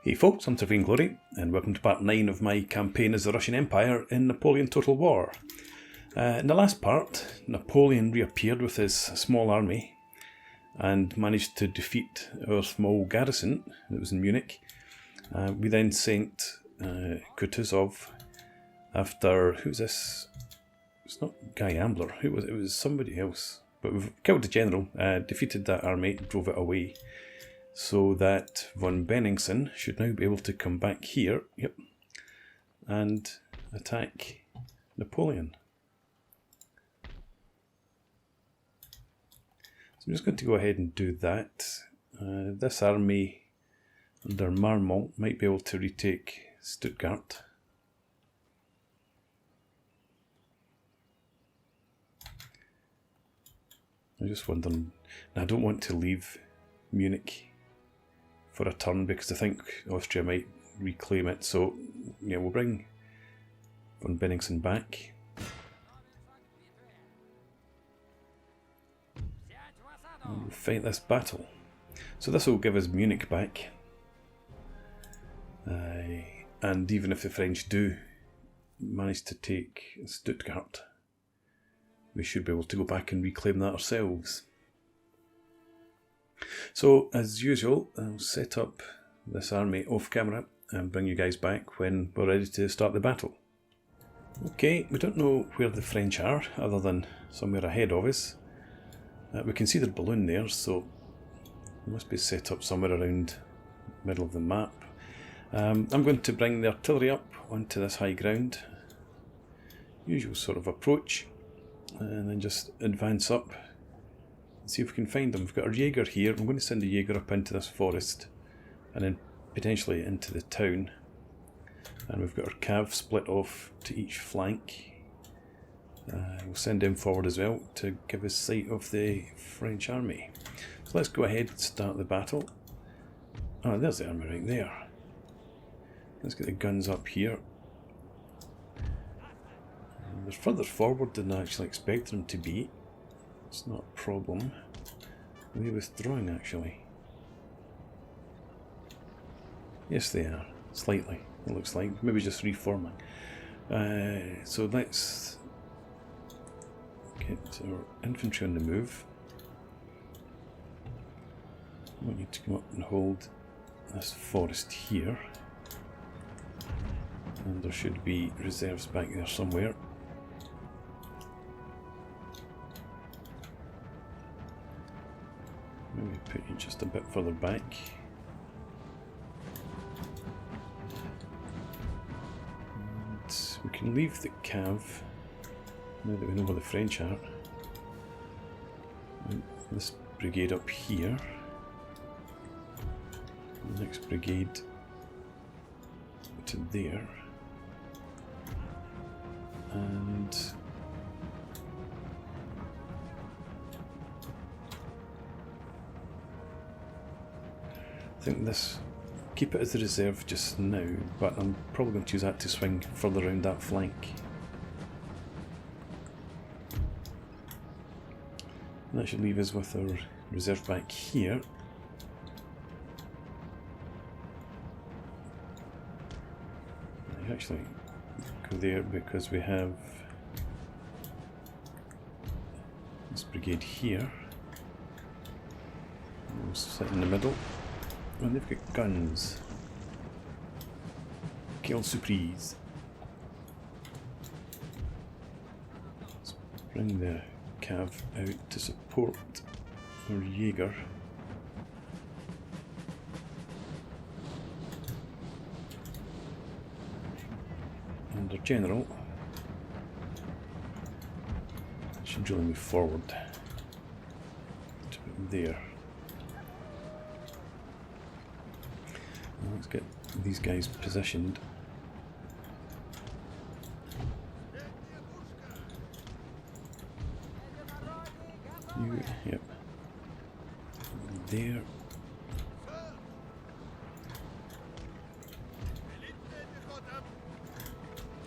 Hey folks, I'm Serene Glory, and welcome to part 9 of my campaign as the Russian Empire in Napoleon Total War. In the last part, Napoleon reappeared with his small army and managed to defeat our small garrison that was in Munich. We then sent Kutuzov after, who's this? It's not Guy Ambler, who was it? It was somebody else. But we've killed the general, defeated that army, drove it away. So that von Benningsen should now be able to come back here, and attack Napoleon. So I'm just going to go ahead and do that. This army under Marmont might be able to retake Stuttgart. I'm just wondering, I don't want to leave Munich for a turn because I think Austria might reclaim it, so yeah, we'll bring von Benningsen back. And we'll fight this battle. So this will give us Munich back. And even if the French do manage to take Stuttgart, we should be able to go back and reclaim that ourselves. So, as usual, I'll set up this army off camera and bring you guys back when we're ready to start the battle. Okay, we don't know where the French are, other than somewhere ahead of us. We can see their balloon there, so it must be set up somewhere around the middle of the map. I'm going to bring the artillery up onto this high ground. Usual sort of approach, and then just advance up. See if we can find them. We've got our Jaeger here. I'm going to send a Jaeger up into this forest and then potentially into the town. And we've got our cav split off to each flank. We'll send them forward as well to give us sight of the French army. So let's go ahead and start the battle. Oh, there's the army right there. Let's get the guns up here. And they're further forward than I actually expected them to be. It's not a problem. Are they withdrawing actually? Yes, they are. Slightly, it looks like. Maybe just reforming. So let's get our infantry on the move. I want you to come up and hold this forest here. And there should be reserves back there somewhere. Maybe put you just a bit further back. And we can leave the cav now that we know where the French are. And this brigade up here. The next brigade to there. And I think this, keep it as the reserve just now, but I'm probably going to use that to swing further around that flank. And that should leave us with our reserve back here. I actually go there because we have this brigade here. We'll sit in the middle. And they've got guns. Quelle surprise. Let's bring the cav out to support our Jaeger. And our general should really move forward to there. Let's get these guys positioned. Yep. There.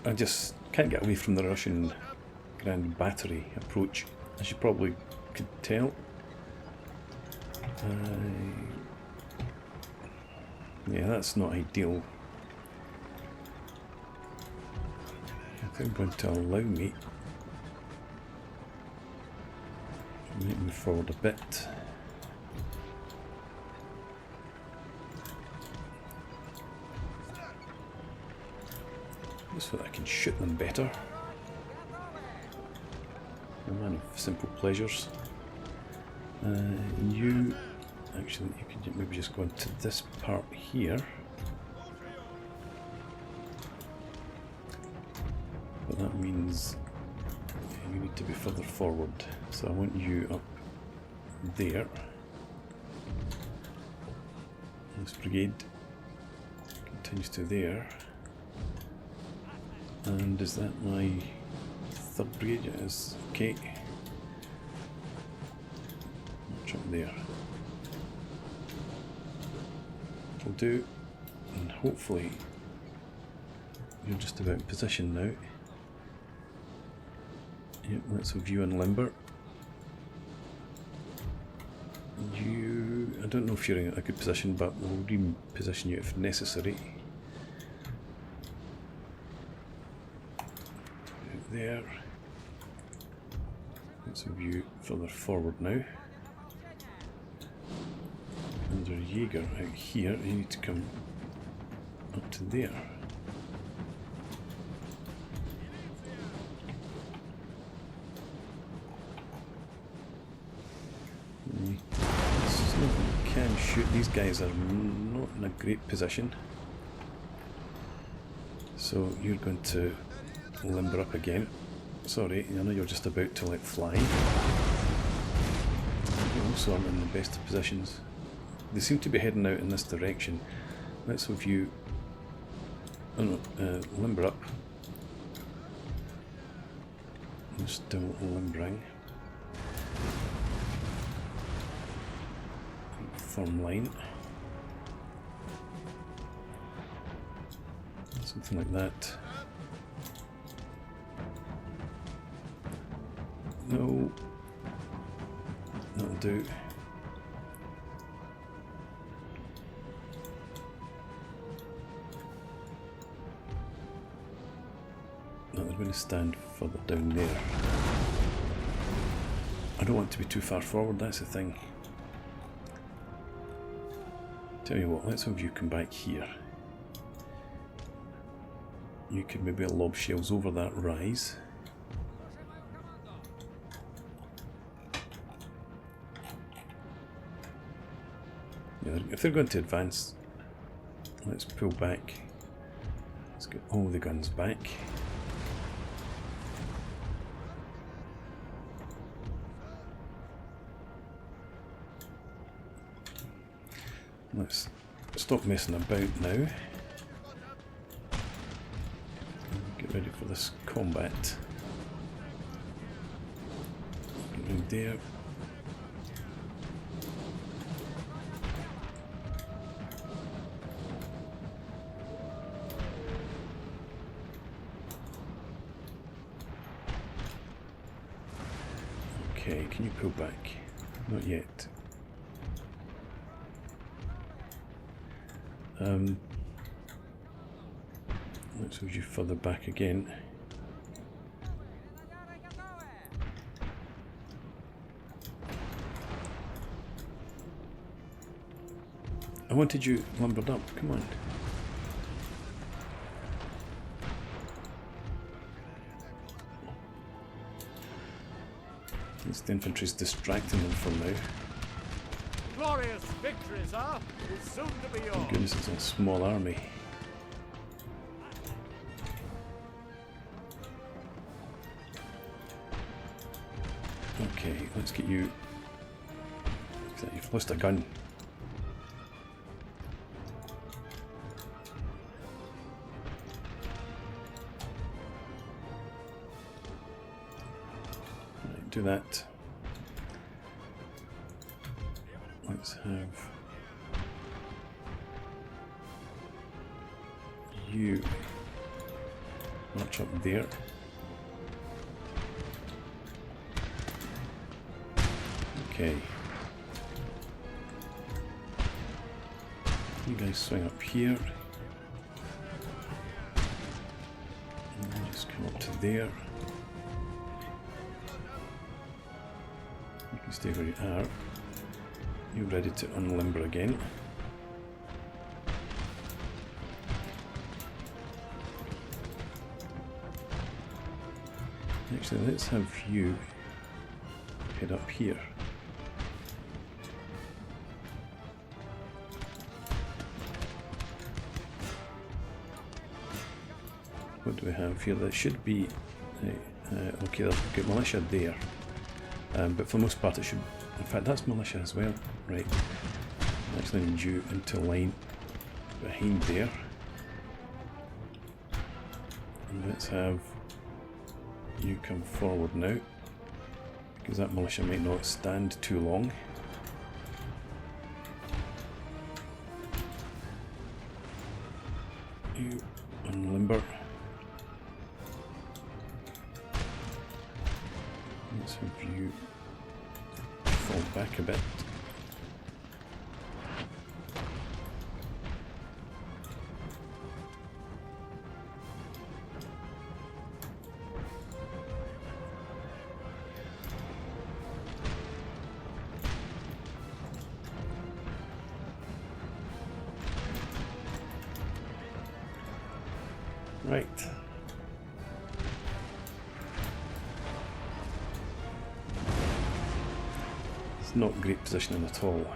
I just can't get away from the Russian Grand Battery approach, as you probably could tell. Yeah, that's not ideal. I think I'm going to allow me to move forward a bit. Just so that I can shoot them better. A man of simple pleasures. You actually, you could maybe just go into this part here. But that means you need to be further forward. So I want you up there. This brigade continues to there. And is that my third brigade? It is. Okay. March up there. Will do. And hopefully you're just about in position now. Yep, let's view and limber. I don't know if you're in a good position, but we'll reposition you if necessary. Out there. Let's view further forward now. Under Jaeger out here, you need to come up to there. Can shoot. These guys are not in a great position, so you're going to limber up again. Sorry, I know you're just about to let fly. You also aren't in the best of positions. They seem to be heading out in this direction. Let's have you limber up. I'm still limbering. Form line. Something like that. No. That'll do. No, they're going to stand further down there. I don't want to be too far forward, that's the thing. Tell you what, let's have you come back here. You could maybe lob shells over that rise. Yeah, if they're going to advance, let's pull back. Let's get all the guns back. Let's stop messing about now. Get ready for this combat. Get round there. Okay, can you pull back? Not yet. Let's move you further back again. I wanted you lumbered up, come on. At least the infantry's distracting them for now. Glorious victory, sir, is soon to be yours. Oh goodness, it's a small army. Okay, let's get you. You've lost a gun. Right, do that. Let's have you march up there. Okay. You guys swing up here. And then just come up to there. You can stay where you are. You're ready to unlimber again. Actually, let's have you head up here. What do we have here? That should be okay. I've got militia there, but for the most part, it should. In fact, that's militia as well, right? Actually, need you into line behind there, and let's have you come forward now, because that militia might not stand too long. You unlimber. Let's have you fall back a bit. Right. It's not great positioning at all.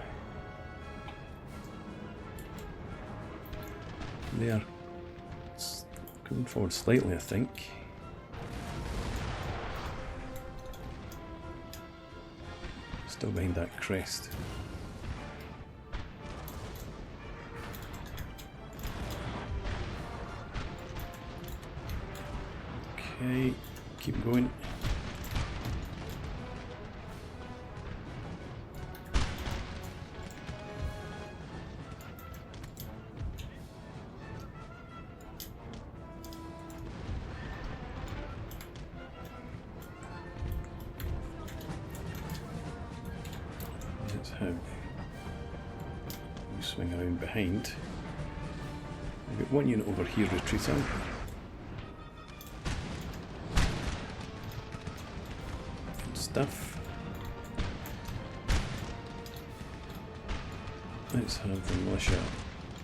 They are coming forward slightly, I think. Still behind that crest. Okay, keep going. Let's have you swing around behind. We've got one unit over here retreating. Stuff. Let's have the militia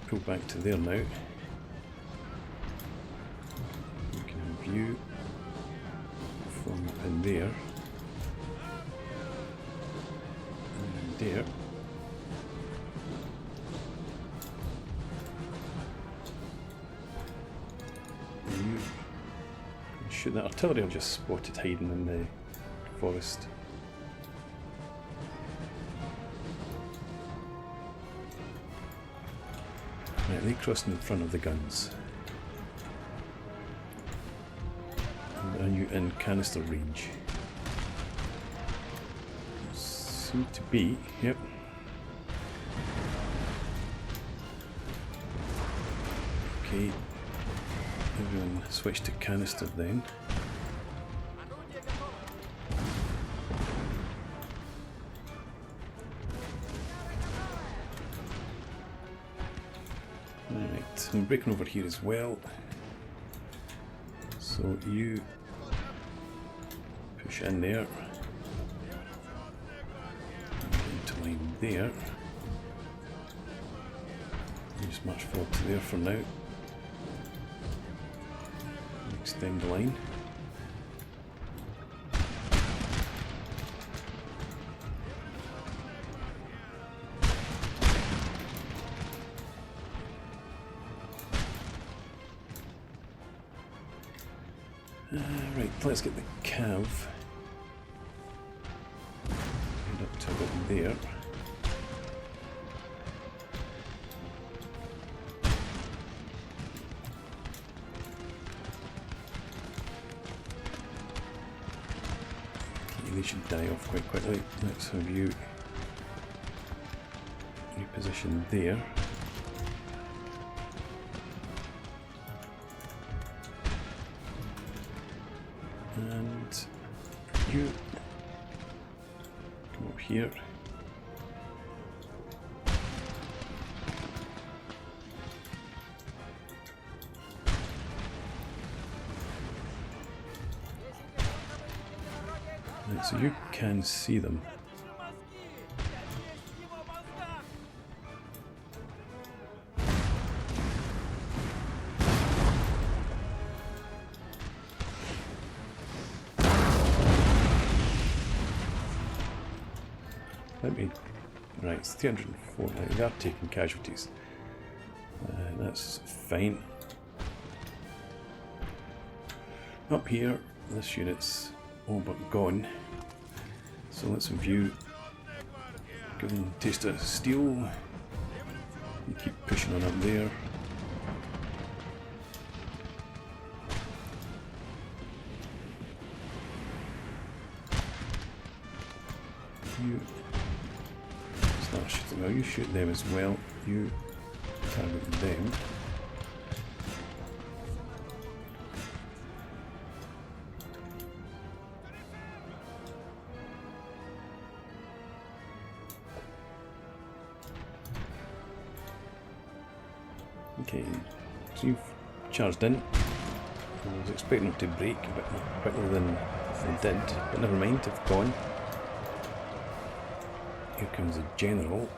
pull back to there now. We can have you form up in there. And there. You can shoot that artillery. I've just spotted hiding in the forest. Right, they crossed in front of the guns. And are you in canister range? Seem to be, yep. Okay, everyone switch to canister then. I'm breaking over here as well, so you push in there, into line there, you just march forward to there for now, extend the line. Right, let's get the cav and up to about there. Okay, they should die off quite quickly. Let's have you reposition there. And you come up here. So you can see them. Let me... Right, it's 304 now. They are taking casualties. That's fine. Up here, this unit's all but gone. So let's view. Give them a taste of steel. You keep pushing on up there. You start shooting. Well, you shoot them as well. You target them. Okay, so you've charged in. I was expecting them to break a bit more quicker than they did, but never mind, they've gone. Here comes the general.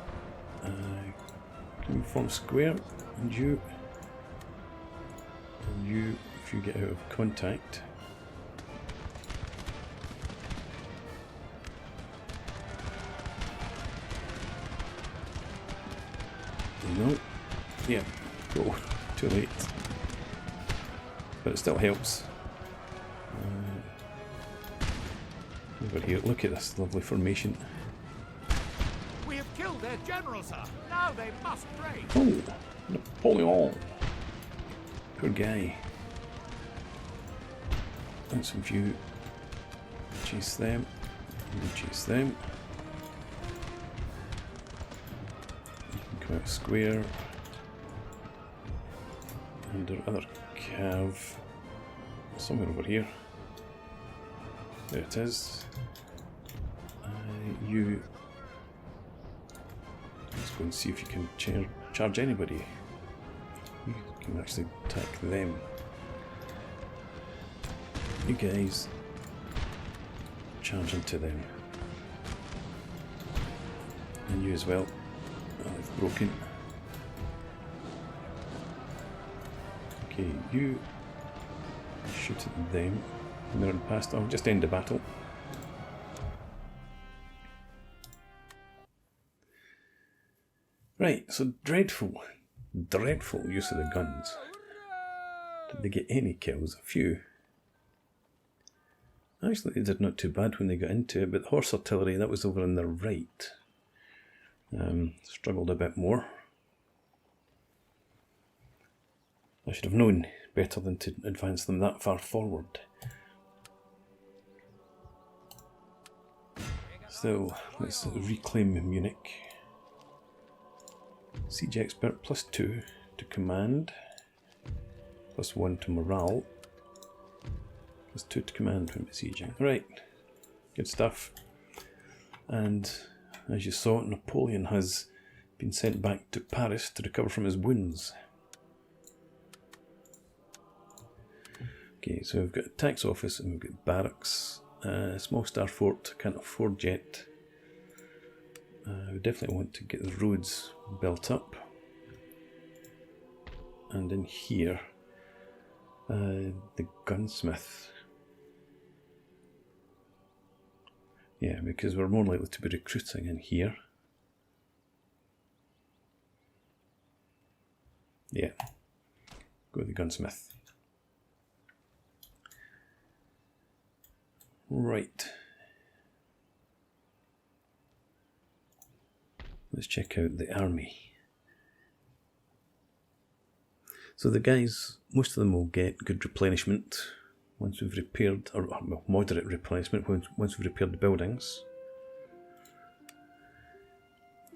Can you form square? And you, if you get out of contact. No. Yeah. Oh, too late. But it still helps. Over here, look at this lovely formation. We have killed their general, sir. Now they must break. Oh, Napoleon. Poor guy. Let's view. Chase them. And chase them. You can come out square. And our other cav somewhere over here. There it is. You let's go and see if you can charge anybody. You can actually attack them. You guys charge into them. And you as well. Oh, they've broken. Okay, you shoot at them. And they're in past. I'll just end the battle. Right, so dreadful use of the guns. Did they get any kills? A few. Actually, they did not too bad when they got into it, but the horse artillery, that was over on the right. Struggled a bit more. I should have known better than to advance them that far forward. So, let's reclaim Munich. Siege expert +2 to command, +1 to morale, +2 to command when besieging. Right, good stuff. And as you saw, Napoleon has been sent back to Paris to recover from his wounds. Okay, so we've got a tax office and we've got barracks, small star fort, can't afford yet. We definitely want to get the roads built up. And in here, the gunsmith. Yeah, because we're more likely to be recruiting in here. Yeah, go with the gunsmith. Right. Let's check out the army. So the guys, most of them will get good replenishment once we've repaired, or well, moderate replenishment once we've repaired the buildings.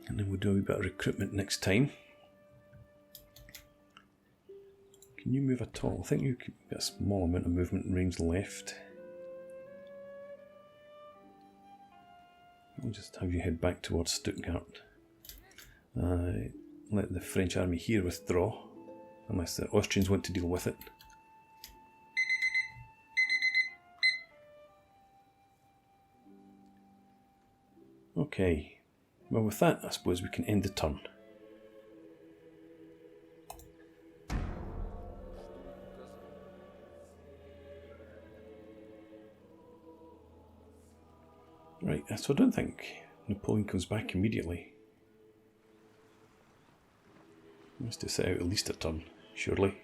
And then we'll do a wee bit of recruitment next time. Can you move at all? I think you've got a small amount of movement range left. I'll just have you head back towards Stuttgart. Let the French army here withdraw, unless the Austrians want to deal with it. Okay, well with that I suppose we can end the turn. Right, so I don't think Napoleon comes back immediately. He has to set out at least a turn, surely.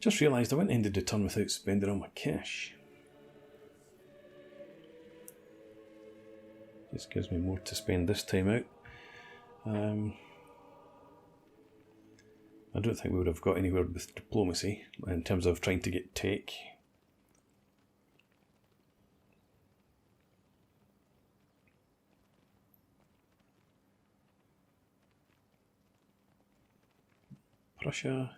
Just realised I went ended the turn without spending all my cash. Just gives me more to spend this time out. I don't think we would have got anywhere with diplomacy in terms of trying to get tech. Prussia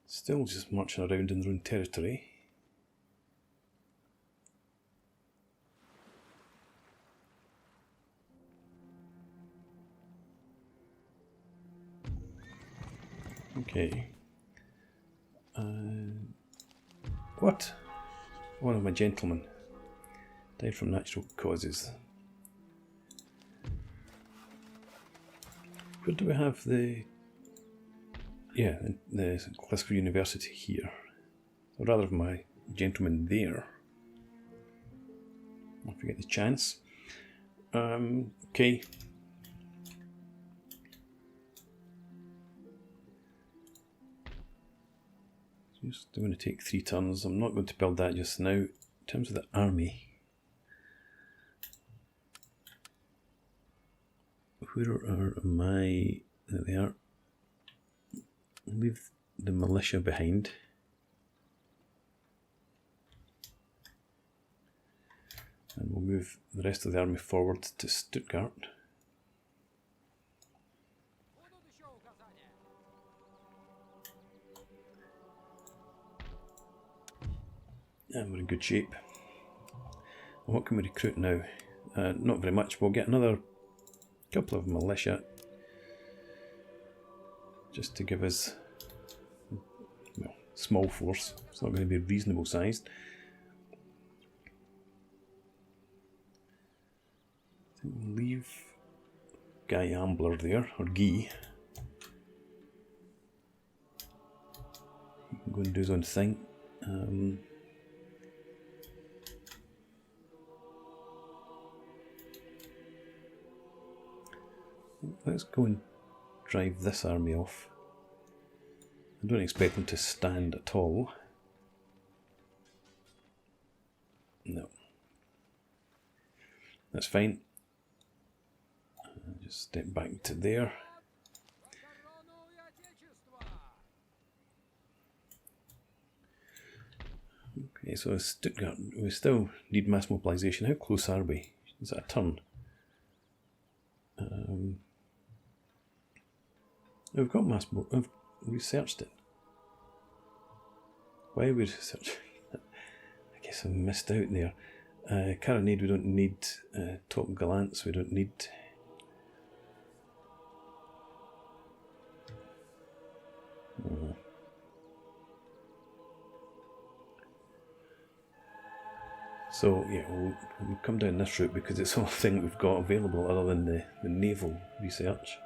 still just marching around in their own territory. Okay. What? One of my gentlemen died from natural causes. Where do we have the... Yeah, the Glasgow University here. Or rather my gentleman there. I forget the chance. Okay. Just going to take 3 turns. I'm not going to build that just now. In terms of the army, where are my... There they are. Leave the militia behind. And we'll move the rest of the army forward to Stuttgart. And we're in good shape. And what can we recruit now? Not very much. We'll get another couple of militia just to give us, well, small force. It's not going to be reasonable sized. I think we'll leave Guy Ambler there, or Guy. He can go and do his own thing. Let's go and drive this army off. I don't expect them to stand at all. No. That's fine. Just step back to there. Okay, so Stuttgart, we still need mass mobilisation. How close are we? Is that a turn? We've got we've researched it. Why are we researching? I guess I missed out there. Carronade, we don't need. Top Gallants, we don't need. So yeah, we'll come down this route because it's the only thing we've got available other than the naval research.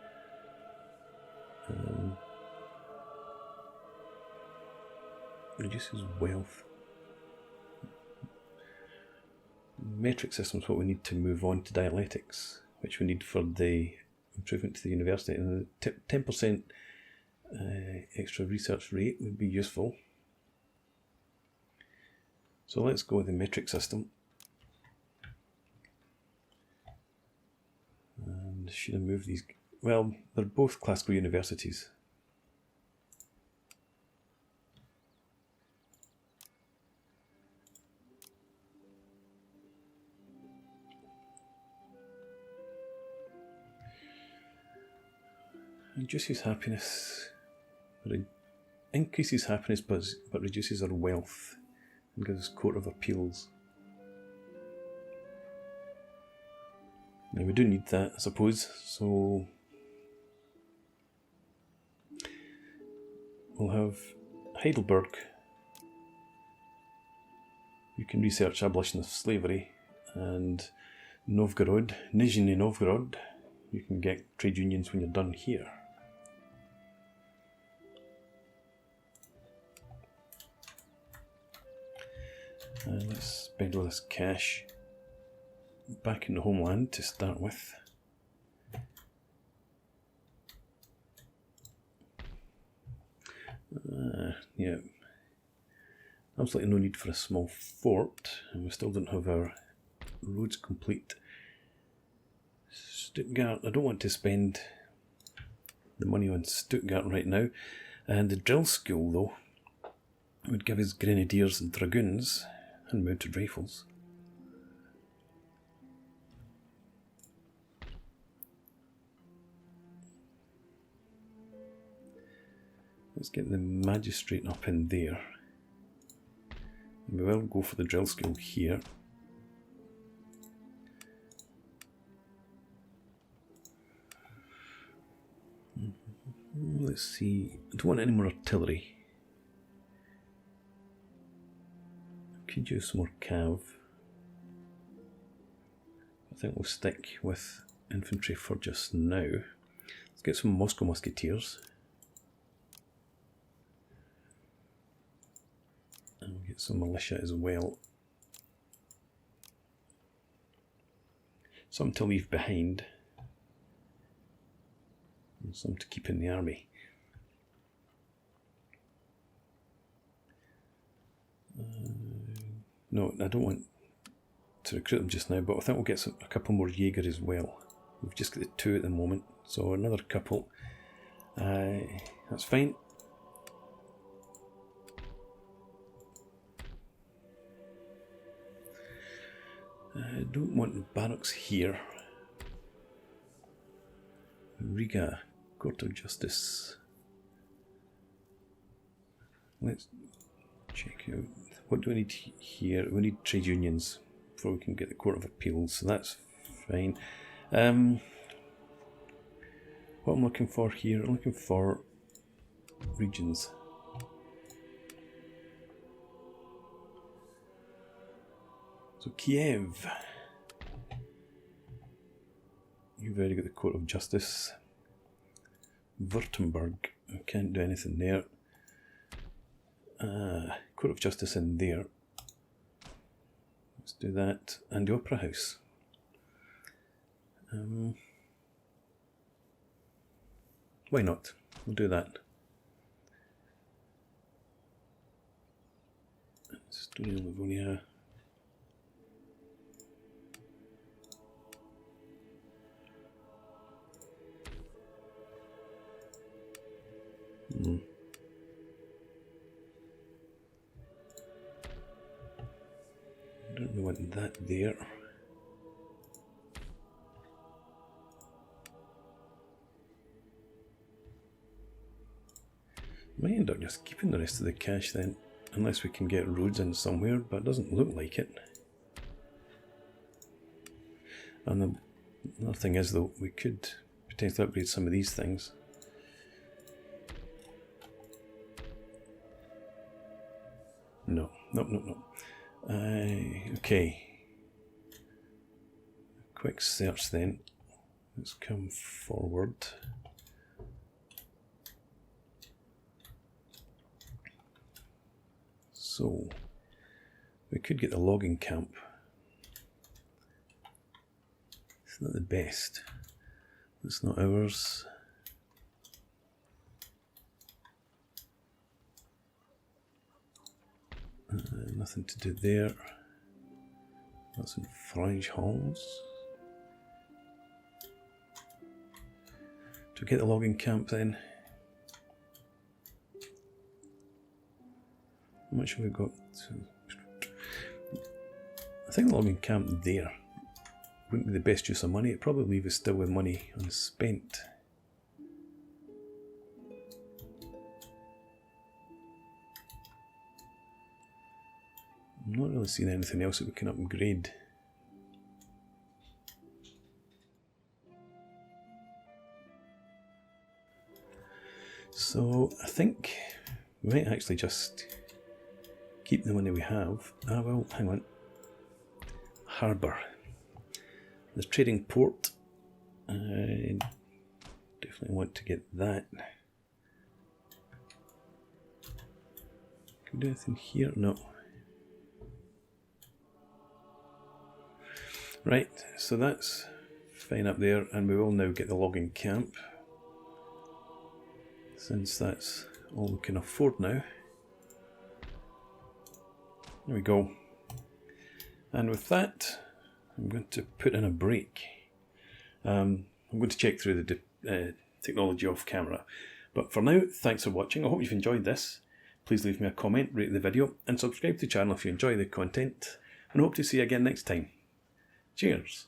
Reduces wealth. Metric system is what we need to move on to dialectics, which we need for the improvement to the university. And the 10% extra research rate would be useful. So let's go with the metric system. And should I move these? Well, they're both classical universities. Reduces happiness, increases happiness but reduces our wealth and gives us court of appeals. Now we do need that, I suppose, so we'll have Heidelberg you can research abolition of slavery, and Novgorod, Nizhny Novgorod, you can get trade unions when you're done here. And let's spend all this cash back in the homeland to start with. Yeah, absolutely no need for a small fort, and we still don't have our roads complete. Stuttgart, I don't want to spend the money on Stuttgart right now, and the drill school though would give us grenadiers and dragoons and mounted rifles. Let's get the magistrate up in there. And we will go for the drill school here. Let's see, I don't want any more artillery. Could use some more cav. I think we'll stick with infantry for just now. Let's get some Moscow musketeers. And we'll get some militia as well. Some to leave behind. And some to keep in the army. No, I don't want to recruit them just now, but I think we'll get a couple more Jaeger as well. We've just got the 2 at the moment, so another couple. That's fine. I don't want barracks here. Riga, Court of Justice. Let's check out. What do we need here? We need trade unions before we can get the Court of Appeals, so that's fine. What I'm looking for here, I'm looking for regions. So Kiev. You've already got the Court of Justice. Württemberg, I can't do anything there. Court of Justice in there. Let's do that. And the Opera House. Why not? We'll do that. Estonia, Livonia. I don't really want that there. Might end up just keeping the rest of the cash then, unless we can get roads in somewhere, but it doesn't look like it. And another thing is though, we could potentially upgrade some of these things. No. Okay. Quick search then. Let's come forward. So, we could get the logging camp. It's not the best. It's not ours. Nothing to do there. That's in French halls. To get the logging camp then. How much have we got? I think the logging camp there wouldn't be the best use of money. It'd probably leave us still with money unspent. I'm not really seeing anything else that we can upgrade. So I think we might actually just keep the money we have. Ah, well, hang on. Harbour. There's trading port. I definitely want to get that. Can we do anything here? No. Right, so that's fine up there, and we will now get the logging camp, since that's all we can afford now. There we go. And with that, I'm going to put in a break. I'm going to check through the technology off camera. But for now, thanks for watching. I hope you've enjoyed this. Please leave me a comment, rate the video, and subscribe to the channel if you enjoy the content. And I hope to see you again next time. Cheers!